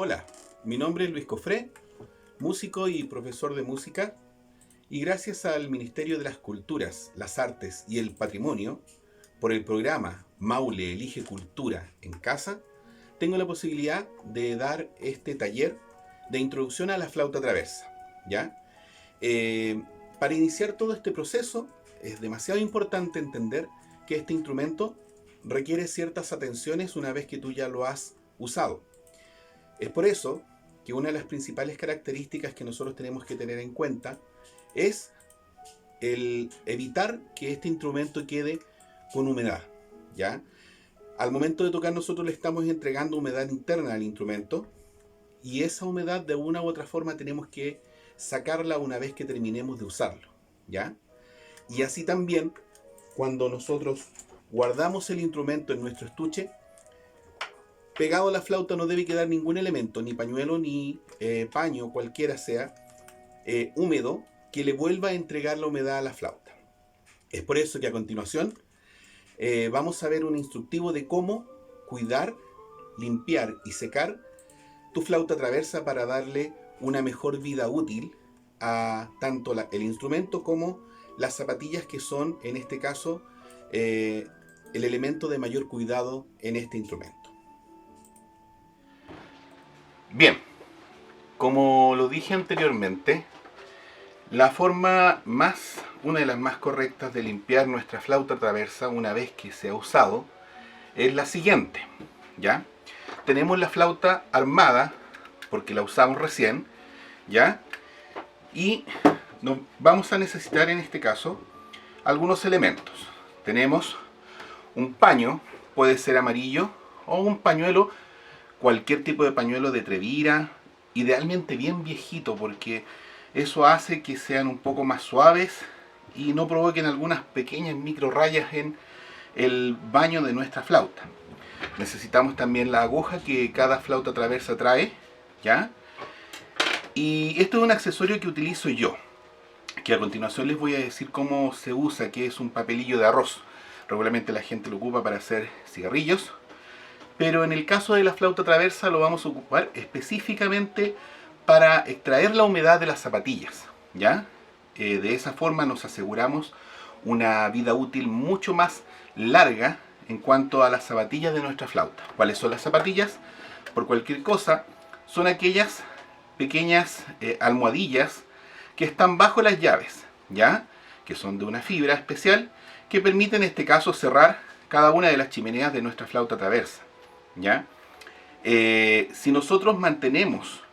Hola, mi nombre es Luis Cofré, músico y profesor de música, y gracias al Ministerio de las Culturas, las Artes y el Patrimonio, por el programa Maule Elige Cultura en Casa, tengo la posibilidad de dar este taller de introducción a la flauta traversa. ¿Ya? Eh, para iniciar todo este proceso es demasiado importante entender que este instrumento requiere ciertas atenciones una vez que tú ya lo has usado. Es por eso que una de las principales características que nosotros tenemos que tener en cuenta es el evitar que este instrumento quede con humedad, ¿ya? Al momento de tocar nosotros le estamos entregando humedad interna al instrumento y esa humedad de una u otra forma tenemos que sacarla una vez que terminemos de usarlo, ¿ya? Y así también cuando nosotros guardamos el instrumento en nuestro estuche, pegado a la flauta no debe quedar ningún elemento, ni pañuelo ni paño, cualquiera sea, húmedo, que le vuelva a entregar la humedad a la flauta. Es por eso que a continuación vamos a ver un instructivo de cómo cuidar, limpiar y secar tu flauta traversa para darle una mejor vida útil a tanto el instrumento como las zapatillas, que son en este caso el elemento de mayor cuidado en este instrumento. Bien, como lo dije anteriormente, una de las más correctas de limpiar nuestra flauta traversa una vez que se ha usado es la siguiente, ¿ya? Tenemos la flauta armada porque la usamos recién, ¿ya? Y nos vamos a necesitar en este caso algunos elementos. Tenemos un paño, puede ser amarillo o un pañuelo, cualquier tipo de pañuelo de Trevira, idealmente bien viejito porque eso hace que sean un poco más suaves y no provoquen algunas pequeñas micro rayas en el baño de nuestra flauta. Necesitamos también la aguja que cada flauta traversa trae, ¿ya? Y esto es un accesorio que utilizo yo, que a continuación les voy a decir cómo se usa, que es un papelillo de arroz. Regularmente la gente lo ocupa para hacer cigarrillos, pero en el caso de la flauta traversa lo vamos a ocupar específicamente para extraer la humedad de las zapatillas, ¿ya? De esa forma nos aseguramos una vida útil mucho más larga en cuanto a las zapatillas de nuestra flauta. ¿Cuáles son las zapatillas? Por cualquier cosa, son aquellas pequeñas almohadillas que están bajo las llaves, ¿ya? Que son de una fibra especial que permite en este caso cerrar cada una de las chimeneas de nuestra flauta traversa, ¿ya? Si nosotros mantenemos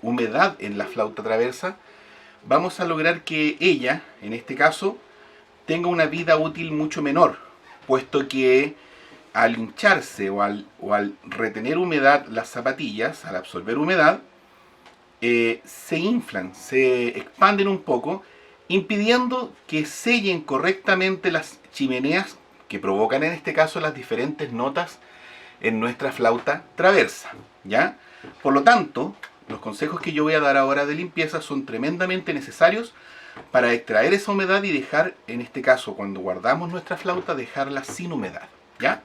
humedad en la flauta traversa, vamos a lograr que ella, en este caso, tenga una vida útil mucho menor, puesto que al hincharse o al retener humedad las zapatillas, al absorber humedad, se inflan, se expanden un poco, impidiendo que sellen correctamente las chimeneas que provocan en este caso las diferentes notas en nuestra flauta traversa, ¿ya? Por lo tanto, los consejos que yo voy a dar ahora de limpieza son tremendamente necesarios para extraer esa humedad y dejar, en este caso, cuando guardamos nuestra flauta, dejarla sin humedad, ¿ya?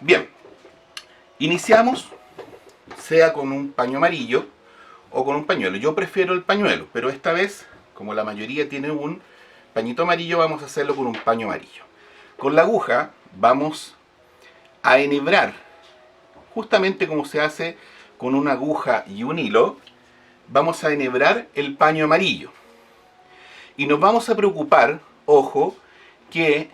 Bien, iniciamos, sea con un paño amarillo o con un pañuelo. Yo prefiero el pañuelo, pero esta vez, como la mayoría tiene un pañito amarillo, vamos a hacerlo con un paño amarillo. Con la aguja vamos a enhebrar, justamente como se hace con una aguja y un hilo, vamos a enhebrar el paño amarillo. Y nos vamos a preocupar, ojo, que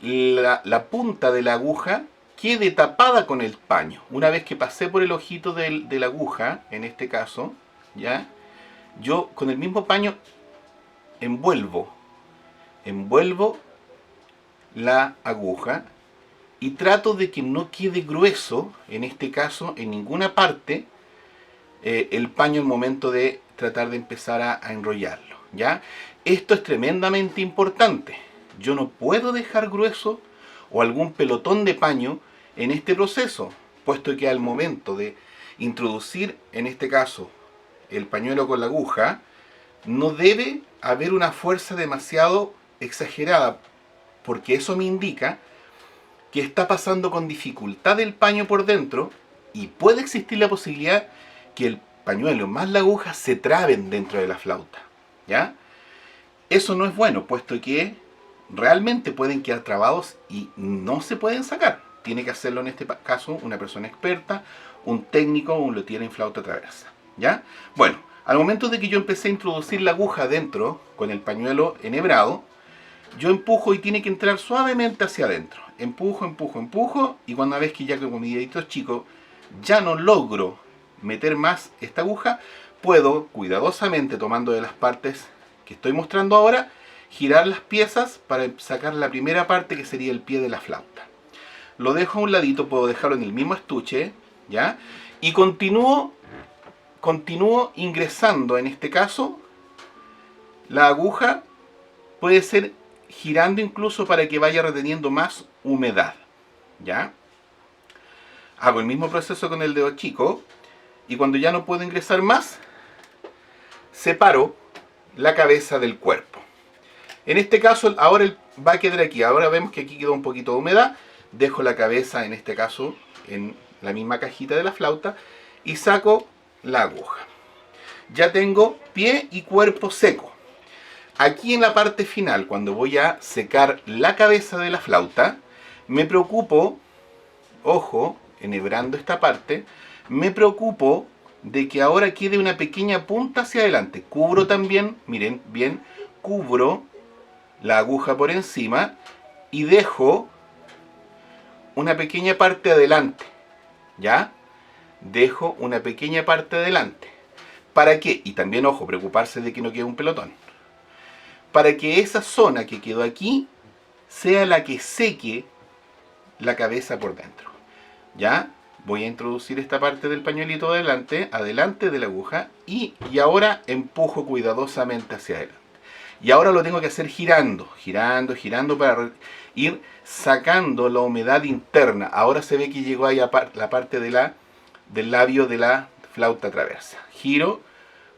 la punta de la aguja quede tapada con el paño. Una vez que pasé por el ojito de la aguja, en este caso, ¿ya? Yo con el mismo paño envuelvo la aguja y trato de que no quede grueso, en este caso, en ninguna parte, el paño al momento de tratar de empezar a enrollarlo, ¿ya? Esto es tremendamente importante. Yo no puedo dejar grueso o algún pelotón de paño en este proceso, puesto que al momento de introducir, en este caso, el pañuelo con la aguja, no debe haber una fuerza demasiado exagerada, porque eso me indica que está pasando con dificultad el paño por dentro y puede existir la posibilidad que el pañuelo más la aguja se traben dentro de la flauta, ¿ya? Eso no es bueno, puesto que realmente pueden quedar trabados y no se pueden sacar. Tiene que hacerlo en este caso una persona experta, un técnico o un luthier en flauta traversa, ¿ya? Bueno, al momento de que yo empecé a introducir la aguja dentro con el pañuelo enhebrado, yo empujo y tiene que entrar suavemente hacia adentro. Empujo, empujo, empujo, y cuando ves que ya con mi dedito chico ya no logro meter más esta aguja, puedo cuidadosamente, tomando de las partes que estoy mostrando ahora, girar las piezas para sacar la primera parte, que sería el pie de la flauta. Lo dejo a un ladito, puedo dejarlo en el mismo estuche, ¿ya? Y continúo ingresando, en este caso, la aguja puede ser girando incluso para que vaya reteniendo más humedad, ¿ya? Hago el mismo proceso con el dedo chico, y cuando ya no puedo ingresar más, separo la cabeza del cuerpo. En este caso, ahora va a quedar aquí. Ahora vemos que aquí quedó un poquito de humedad. Dejo la cabeza, en este caso, en la misma cajita de la flauta y saco la aguja. Ya tengo pie y cuerpo seco. Aquí en la parte final, cuando voy a secar la cabeza de la flauta, me preocupo, ojo, enhebrando esta parte, me preocupo de que ahora quede una pequeña punta hacia adelante. Cubro también, miren bien, cubro la aguja por encima y dejo una pequeña parte adelante, ¿ya? Dejo una pequeña parte adelante. ¿Para qué? Y también, ojo, preocuparse de que no quede un pelotón. Para que esa zona que quedó aquí sea la que seque la cabeza por dentro, ¿ya? Voy a introducir esta parte del pañuelito adelante de la aguja, y ahora empujo cuidadosamente hacia adelante. Y ahora lo tengo que hacer girando, girando, girando para ir sacando la humedad interna. Ahora se ve que llegó ahí a la parte del labio de la flauta traversa. Giro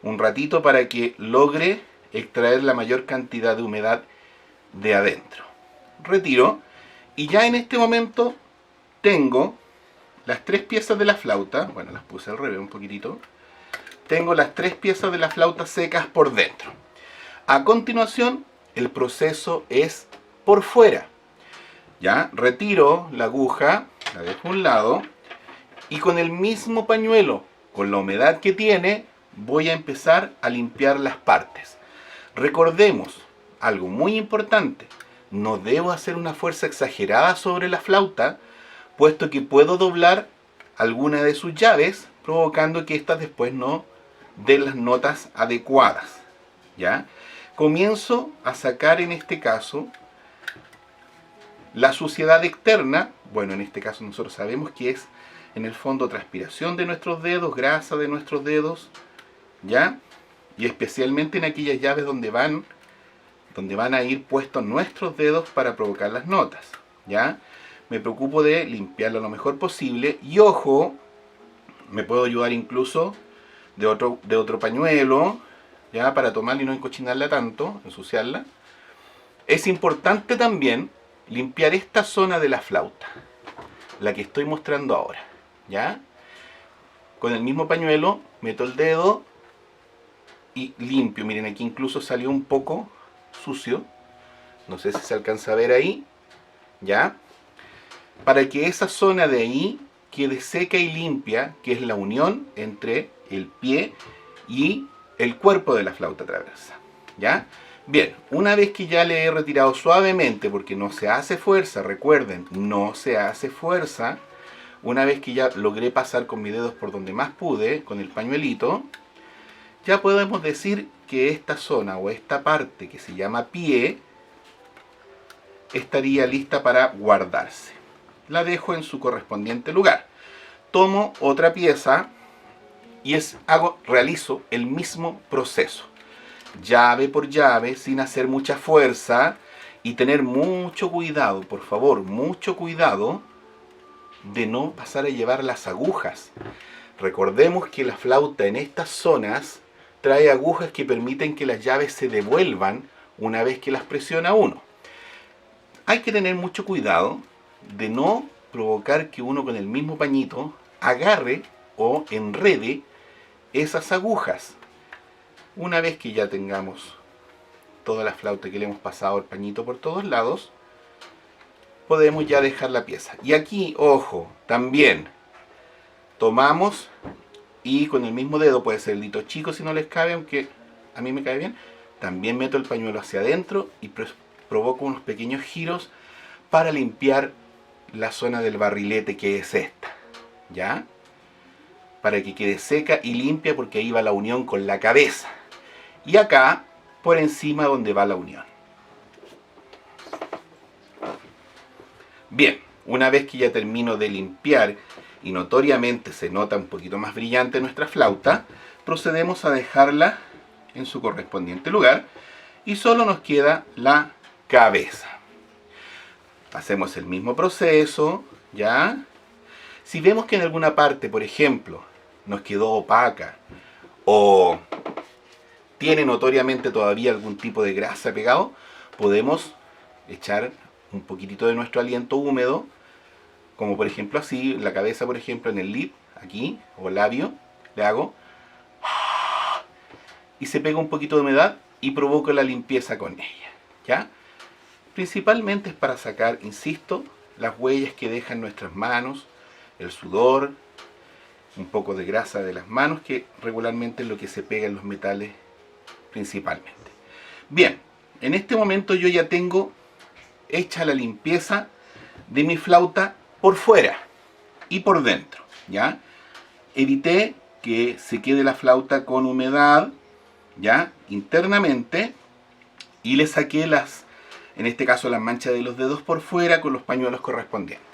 un ratito para que logre extraer la mayor cantidad de humedad de adentro. Retiro, y ya en este momento tengo las tres piezas de la flauta. Bueno, las puse al revés un poquitito. Tengo las tres piezas de la flauta secas por dentro. A continuación, el proceso es por fuera. Ya, retiro la aguja, la dejo a un lado, y con el mismo pañuelo, con la humedad que tiene, voy a empezar a limpiar las partes. Recordemos algo muy importante: no debo hacer una fuerza exagerada sobre la flauta, puesto que puedo doblar alguna de sus llaves, provocando que éstas después no den las notas adecuadas, ¿ya? Comienzo a sacar, en este caso, la suciedad externa. Bueno, en este caso nosotros sabemos que es, en el fondo, transpiración de nuestros dedos, grasa de nuestros dedos, ¿ya? Y especialmente en aquellas llaves donde van a ir puestos nuestros dedos para provocar las notas, ¿ya? Me preocupo de limpiarlo lo mejor posible. Y ojo, me puedo ayudar incluso de otro pañuelo, ¿ya? Para tomarla y no encochinarla tanto, ensuciarla. Es importante también limpiar esta zona de la flauta, la que estoy mostrando ahora, ¿ya? Con el mismo pañuelo meto el dedo y limpio. Miren, aquí incluso salió un poco sucio, no sé si se alcanza a ver ahí, ¿ya? Para que esa zona de ahí quede seca y limpia, que es la unión entre el pie y el cuerpo de la flauta traversa, ¿ya? Bien, una vez que ya le he retirado suavemente, porque no se hace fuerza, recuerden, no se hace fuerza. Una vez que ya logré pasar con mis dedos por donde más pude, con el pañuelito, ya podemos decir que esta zona o esta parte que se llama pie estaría lista para guardarse. La dejo en su correspondiente lugar. Tomo otra pieza y realizo el mismo proceso, llave por llave, sin hacer mucha fuerza, y tener mucho cuidado, por favor, mucho cuidado de no pasar a llevar las agujas. Recordemos que la flauta en estas zonas trae agujas que permiten que las llaves se devuelvan una vez que las presiona uno. Hay que tener mucho cuidado de no provocar que uno con el mismo pañito agarre o enrede esas agujas. Una vez que ya tengamos toda la flauta, que le hemos pasado el pañito por todos lados, podemos ya dejar la pieza. Y aquí, ojo, también tomamos y con el mismo dedo, puede ser el dedito chico si no les cabe, aunque a mí me cae bien, también meto el pañuelo hacia adentro y provoco unos pequeños giros para limpiar la zona del barrilete, que es esta, ¿ya? Para que quede seca y limpia, porque ahí va la unión con la cabeza. Y acá, por encima donde va la unión. Bien, una vez que ya termino de limpiar y notoriamente se nota un poquito más brillante nuestra flauta, procedemos a dejarla en su correspondiente lugar y solo nos queda la cabeza. Hacemos el mismo proceso, ¿ya? Si vemos que en alguna parte, por ejemplo, nos quedó opaca o tiene notoriamente todavía algún tipo de grasa pegado, podemos echar un poquitito de nuestro aliento húmedo, como por ejemplo así, la cabeza por ejemplo en el lip, aquí, o labio, le hago, y se pega un poquito de humedad y provoco la limpieza con ella, ¿ya? Principalmente es para sacar, insisto, las huellas que dejan nuestras manos, el sudor, un poco de grasa de las manos, que regularmente es lo que se pega en los metales principalmente. Bien, en este momento yo ya tengo hecha la limpieza de mi flauta por fuera y por dentro, ¿ya? Evité que se quede la flauta con humedad, ¿ya? Internamente, y le saqué en este caso las manchas de los dedos por fuera con los pañuelos correspondientes.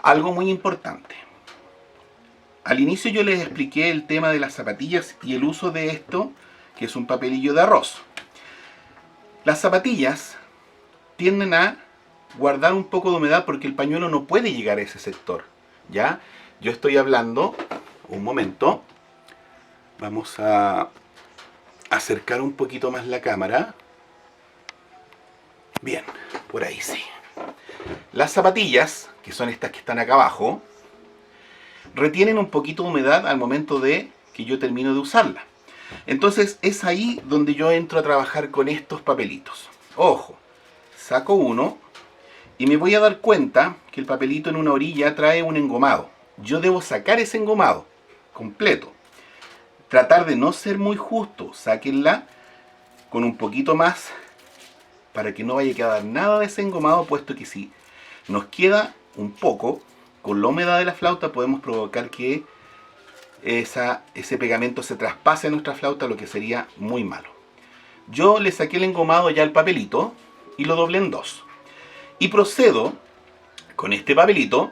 Algo muy importante. Al inicio yo les expliqué el tema de las zapatillas y el uso de esto, que es un papelillo de arroz. Las zapatillas tienden a guardar un poco de humedad porque el pañuelo no puede llegar a ese sector, ¿ya? Yo estoy hablando, un momento, vamos a acercar un poquito más la cámara. Bien, por ahí sí. Las zapatillas, que son estas que están acá abajo, retienen un poquito de humedad al momento de que yo termino de usarla. Entonces es ahí donde yo entro a trabajar con estos papelitos. Ojo, saco uno y me voy a dar cuenta que el papelito en una orilla trae un engomado. Yo debo sacar ese engomado completo. Tratar de no ser muy justo, sáquenla con un poquito más para que no vaya a quedar nada de ese engomado, puesto que si nos queda un poco, con la humedad de la flauta podemos provocar que ese pegamento se traspase a nuestra flauta, lo que sería muy malo. Yo le saqué el engomado ya al papelito y lo doblé en dos. Y procedo con este papelito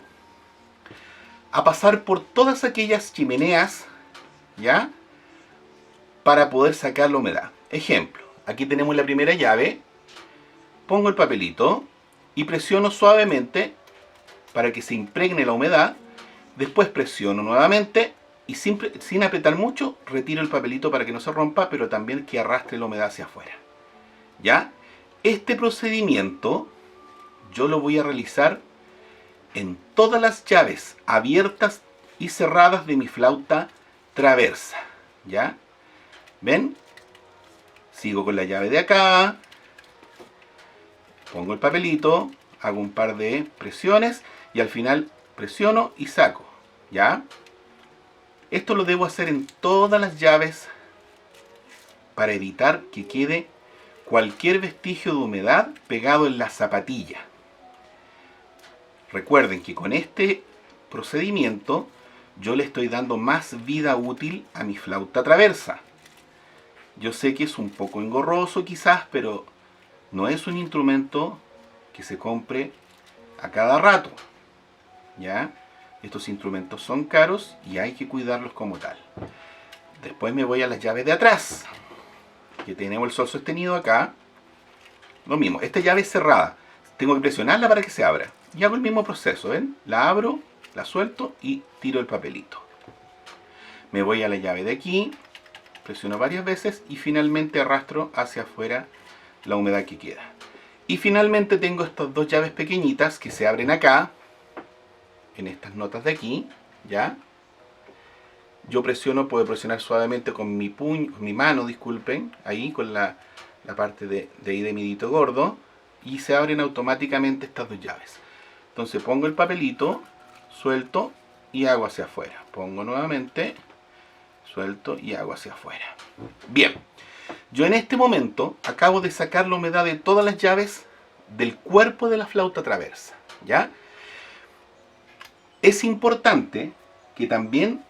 a pasar por todas aquellas chimeneas, ¿ya? Para poder sacar la humedad. Ejemplo, aquí tenemos la primera llave, pongo el papelito y presiono suavemente para que se impregne la humedad, después presiono nuevamente y sin apretar mucho, retiro el papelito para que no se rompa, pero también que arrastre la humedad hacia afuera, ¿ya? Este procedimiento yo lo voy a realizar en todas las llaves abiertas y cerradas de mi flauta traversa, ¿ya? ¿Ven? Sigo con la llave de acá, pongo el papelito, hago un par de presiones y al final presiono y saco, ¿ya? Esto lo debo hacer en todas las llaves para evitar que quede cualquier vestigio de humedad pegado en la zapatilla. Recuerden que con este procedimiento yo le estoy dando más vida útil a mi flauta traversa. Yo sé que es un poco engorroso quizás, pero no es un instrumento que se compre a cada rato, ¿ya? Estos instrumentos son caros y hay que cuidarlos como tal. Después me voy a las llaves de atrás, que tenemos el sol sostenido acá. Lo mismo, esta llave es cerrada, tengo que presionarla para que se abra. Y hago el mismo proceso, ¿ven? La abro, la suelto y tiro el papelito. Me voy a la llave de aquí, presiono varias veces y finalmente arrastro hacia afuera la humedad que queda. Y finalmente tengo estas dos llaves pequeñitas que se abren acá, en estas notas de aquí, ¿ya? Yo presiono, puedo presionar suavemente con mi puño, con mi mano, disculpen, ahí con la parte de ahí de mi dedito gordo, y se abren automáticamente estas dos llaves. Entonces pongo el papelito, suelto y hago hacia afuera. Pongo nuevamente, suelto y hago hacia afuera. Bien, yo en este momento acabo de sacar la humedad de todas las llaves del cuerpo de la flauta traversa, ¿ya? Es importante que también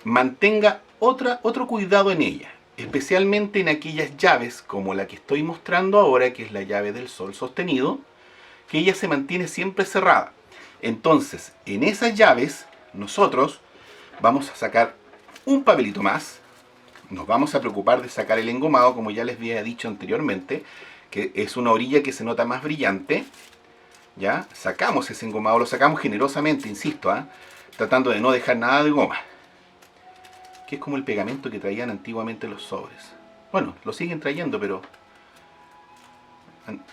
mantenga otro cuidado en ella, especialmente en aquellas llaves como la que estoy mostrando ahora, que es la llave del sol sostenido, que ella se mantiene siempre cerrada. Entonces, en esas llaves, nosotros vamos a sacar un papelito más, nos vamos a preocupar de sacar el engomado, como ya les había dicho anteriormente, que es una orilla que se nota más brillante. Ya sacamos ese engomado, lo sacamos generosamente, insisto, tratando de no dejar nada de goma, que es como el pegamento que traían antiguamente los sobres. Bueno, lo siguen trayendo, pero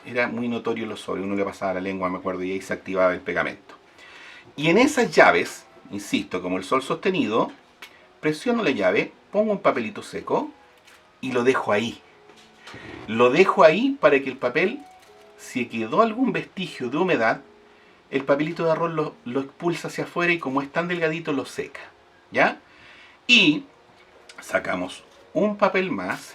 era muy notorio en los sobres. Uno le pasaba la lengua, me acuerdo, y ahí se activaba el pegamento. Y en esas llaves, insisto, como el sol sostenido, presiono la llave, pongo un papelito seco y lo dejo ahí. Lo dejo ahí para que el papel, si quedó algún vestigio de humedad, el papelito de arroz lo expulsa hacia afuera y como es tan delgadito lo seca. ¿Ya? Y sacamos un papel más.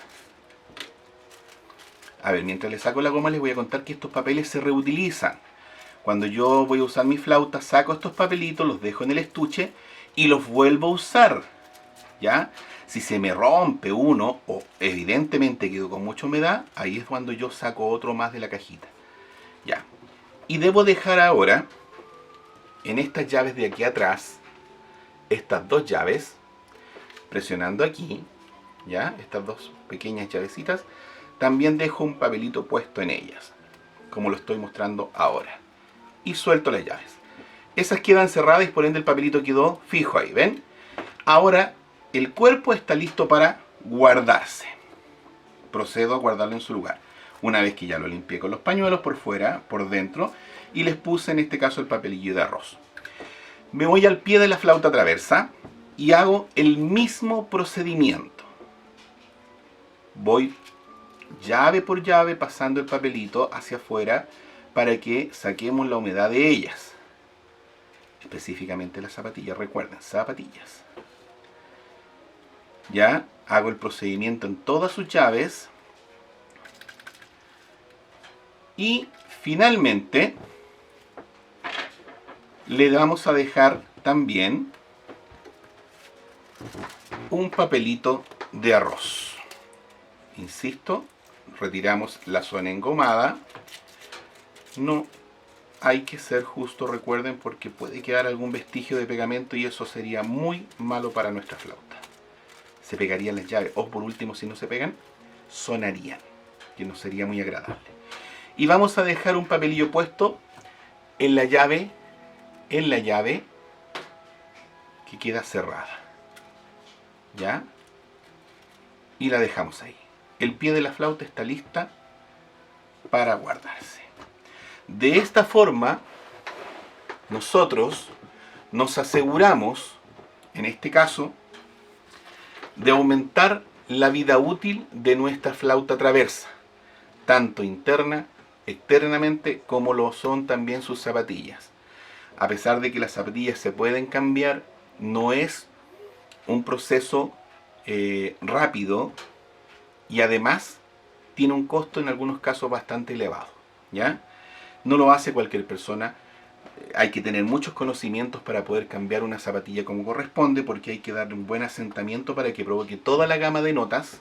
A ver, mientras le saco la goma les voy a contar que estos papeles se reutilizan. Cuando yo voy a usar mi flauta, saco estos papelitos, los dejo en el estuche y los vuelvo a usar. ¿Ya? Si se me rompe uno o evidentemente quedó con mucha humedad, ahí es cuando yo saco otro más de la cajita. Ya. Y debo dejar ahora, en estas llaves de aquí atrás, estas dos llaves, presionando aquí, ¿ya? Estas dos pequeñas llavecitas, también dejo un papelito puesto en ellas, como lo estoy mostrando ahora. Y suelto las llaves. Esas quedan cerradas y por ende el papelito quedó fijo ahí, ¿ven? Ahora el cuerpo está listo para guardarse. Procedo a guardarlo en su lugar. Una vez que ya lo limpié con los pañuelos por fuera, por dentro, y les puse en este caso el papelillo de arroz. Me voy al pie de la flauta traversa y hago el mismo procedimiento. Voy llave por llave pasando el papelito hacia afuera para que saquemos la humedad de ellas. Específicamente las zapatillas, recuerden, zapatillas. Ya hago el procedimiento en todas sus llaves. Y finalmente le vamos a dejar también un papelito de arroz. Insisto, retiramos la zona engomada. No hay que ser justo, recuerden, porque puede quedar algún vestigio de pegamento y eso sería muy malo para nuestra flauta. Se pegarían las llaves, o por último, si no se pegan, sonarían, que no sería muy agradable. Y vamos a dejar un papelillo puesto en la llave que queda cerrada. ¿Ya? Y la dejamos ahí. El pie de la flauta está lista para guardarse. De esta forma, nosotros nos aseguramos, en este caso, de aumentar la vida útil de nuestra flauta traversa, tanto interna, externamente, como lo son también sus zapatillas. A pesar de que las zapatillas se pueden cambiar, no es un proceso rápido y además tiene un costo en algunos casos bastante elevado. ¿Ya? No lo hace cualquier persona. Hay que tener muchos conocimientos para poder cambiar una zapatilla como corresponde, porque hay que darle un buen asentamiento para que provoque toda la gama de notas.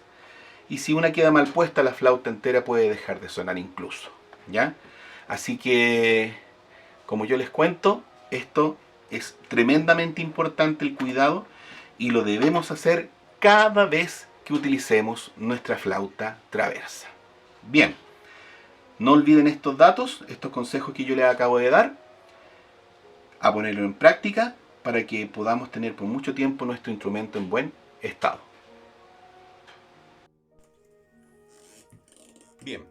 Y si una queda mal puesta, la flauta entera puede dejar de sonar incluso. ¿Ya? Así que, como yo les cuento, esto es tremendamente importante, el cuidado, y lo debemos hacer cada vez que utilicemos nuestra flauta traversa. Bien, no olviden estos datos, estos consejos que yo les acabo de dar, a ponerlo en práctica para que podamos tener por mucho tiempo nuestro instrumento en buen estado. Bien,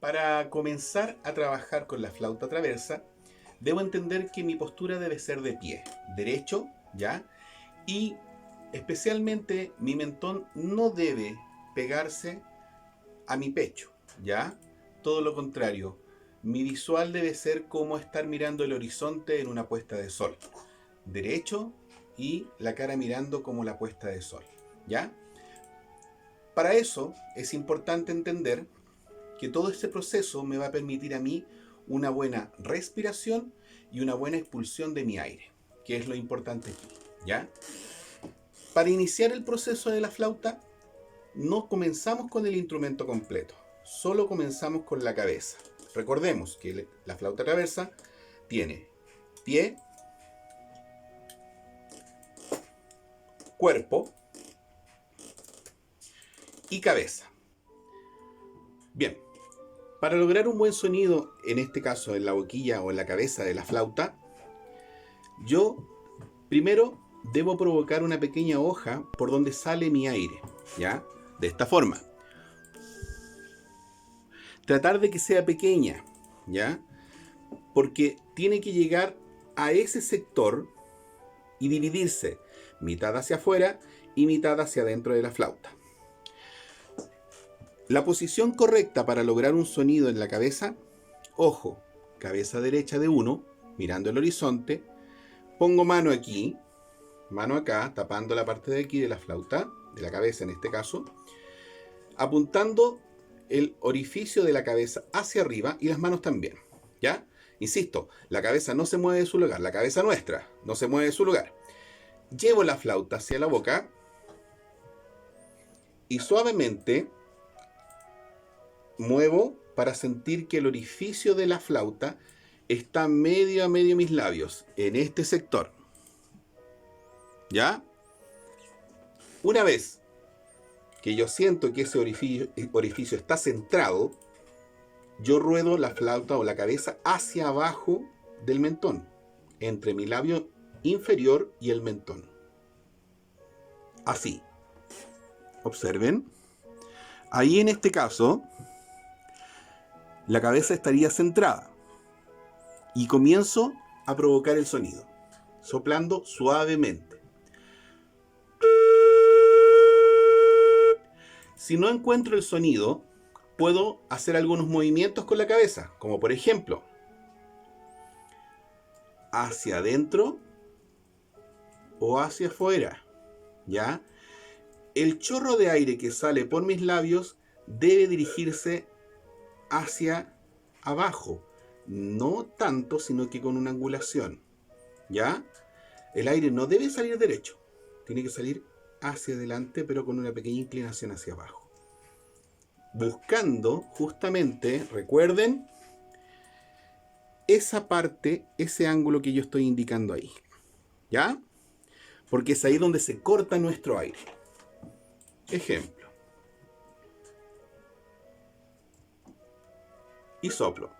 para comenzar a trabajar con la flauta traversa, debo entender que mi postura debe ser de pie, derecho, ¿ya? Y Especialmente mi mentón no debe pegarse a mi pecho, ¿ya? Todo lo contrario, mi visual debe ser como estar mirando el horizonte en una puesta de sol, derecho y la cara mirando como la puesta de sol, ¿ya? Para eso es importante entender que todo este proceso me va a permitir a mí una buena respiración y una buena expulsión de mi aire, que es lo importante aquí, ¿ya? Para iniciar el proceso de la flauta, no comenzamos con el instrumento completo, solo comenzamos con la cabeza. Recordemos que la flauta traversa tiene pie, cuerpo y cabeza. Bien, para lograr un buen sonido, en este caso en la boquilla o en la cabeza de la flauta, yo primero debo provocar una pequeña hoja por donde sale mi aire, ¿ya? De esta forma. Tratar de que sea pequeña, ¿ya? Porque tiene que llegar a ese sector y dividirse mitad hacia afuera y mitad hacia adentro de la flauta. La posición correcta para lograr un sonido en la cabeza, ojo, cabeza derecha de uno, mirando el horizonte, pongo mano aquí, mano acá, tapando la parte de aquí de la flauta, de la cabeza en este caso, apuntando el orificio de la cabeza hacia arriba y las manos también, ¿ya? Insisto, la cabeza no se mueve de su lugar, la cabeza nuestra no se mueve de su lugar. Llevo la flauta hacia la boca y suavemente muevo para sentir que el orificio de la flauta está medio a medio mis labios, en este sector. ¿Ya? Una vez que yo siento que ese orificio está centrado, yo ruedo la flauta o la cabeza hacia abajo del mentón, entre mi labio inferior y el mentón. Así. Observen. Ahí en este caso, la cabeza estaría centrada y comienzo a provocar el sonido, soplando suavemente. Si no encuentro el sonido, puedo hacer algunos movimientos con la cabeza, como por ejemplo, hacia adentro o hacia afuera, ¿ya? El chorro de aire que sale por mis labios debe dirigirse hacia abajo, no tanto, sino que con una angulación, ¿ya? El aire no debe salir derecho, tiene que salir hacia adelante, pero con una pequeña inclinación hacia abajo. Buscando justamente, recuerden, esa parte, ese ángulo que yo estoy indicando ahí, ¿ya? Porque es ahí donde se corta nuestro aire. Ejemplo. Y soplo.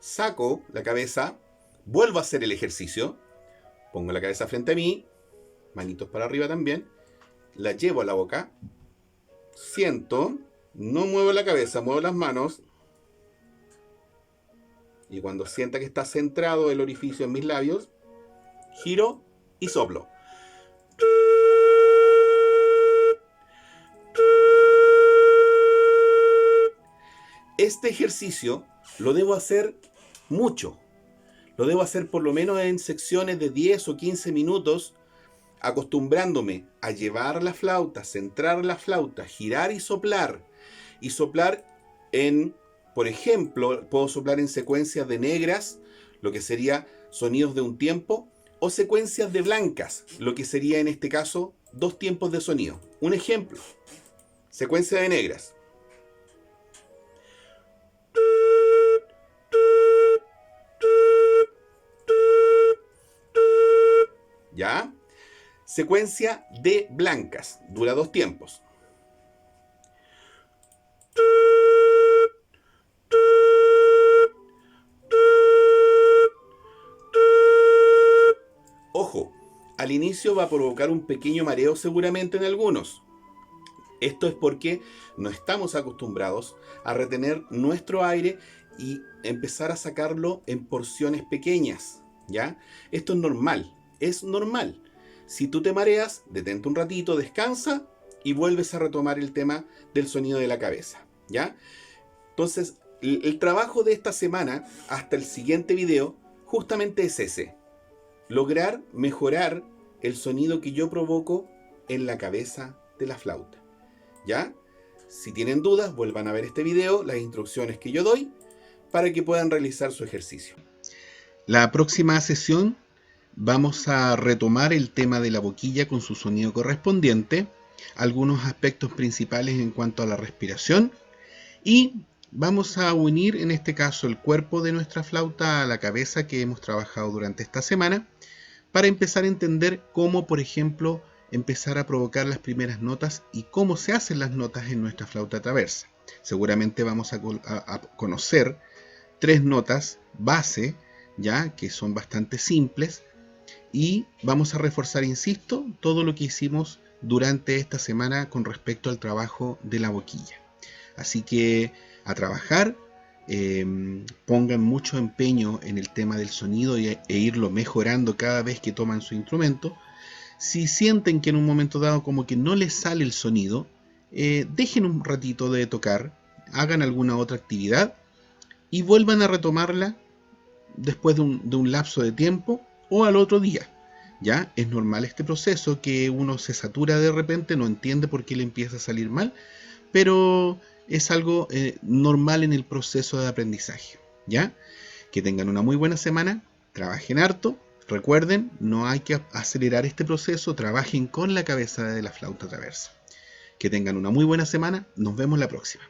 Saco la cabeza, vuelvo a hacer el ejercicio, pongo la cabeza frente a mí, manitos para arriba también, la llevo a la boca, siento, no muevo la cabeza, muevo las manos, y cuando sienta que está centrado el orificio en mis labios, giro y soplo. Este ejercicio lo debo hacer mucho. Lo debo hacer por lo menos en secciones de 10 o 15 minutos, acostumbrándome a llevar la flauta, centrar la flauta, girar y soplar. Y soplar en, por ejemplo, puedo soplar en secuencias de negras, lo que sería sonidos de un tiempo, o secuencias de blancas, lo que sería en este caso 2 tiempos de sonido. Un ejemplo, secuencia de negras. ¿Ya? Secuencia de blancas, dura 2 tiempos. Ojo, al inicio va a provocar un pequeño mareo seguramente en algunos. Esto es porque no estamos acostumbrados a retener nuestro aire y empezar a sacarlo en porciones pequeñas, ¿ya? Esto es normal. Si tú te mareas, detente un ratito, descansa y vuelves a retomar el tema del sonido de la cabeza, ¿ya? Entonces, el trabajo de esta semana hasta el siguiente video justamente es ese: lograr mejorar el sonido que yo provoco en la cabeza de la flauta, ¿ya? Si tienen dudas, vuelvan a ver este video, las instrucciones que yo doy, para que puedan realizar su ejercicio. La próxima sesión vamos a retomar el tema de la boquilla con su sonido correspondiente, algunos aspectos principales en cuanto a la respiración, y vamos a unir en este caso el cuerpo de nuestra flauta a la cabeza que hemos trabajado durante esta semana, para empezar a entender cómo, por ejemplo, empezar a provocar las primeras notas y cómo se hacen las notas en nuestra flauta traversa. Seguramente vamos a conocer 3 notas base, ya que son bastante simples, y vamos a reforzar, insisto, todo lo que hicimos durante esta semana con respecto al trabajo de la boquilla. Así que a trabajar, pongan mucho empeño en el tema del sonido e irlo mejorando cada vez que toman su instrumento. Si sienten que en un momento dado como que no les sale el sonido, dejen un ratito de tocar, hagan alguna otra actividad y vuelvan a retomarla después de un lapso de tiempo o al otro día. Ya es normal este proceso, que uno se satura de repente, no entiende por qué le empieza a salir mal, pero es algo normal en el proceso de aprendizaje. ¿Ya? Que tengan una muy buena semana, trabajen harto, recuerden, no hay que acelerar este proceso, trabajen con la cabeza de la flauta traversa. Que tengan una muy buena semana, nos vemos la próxima.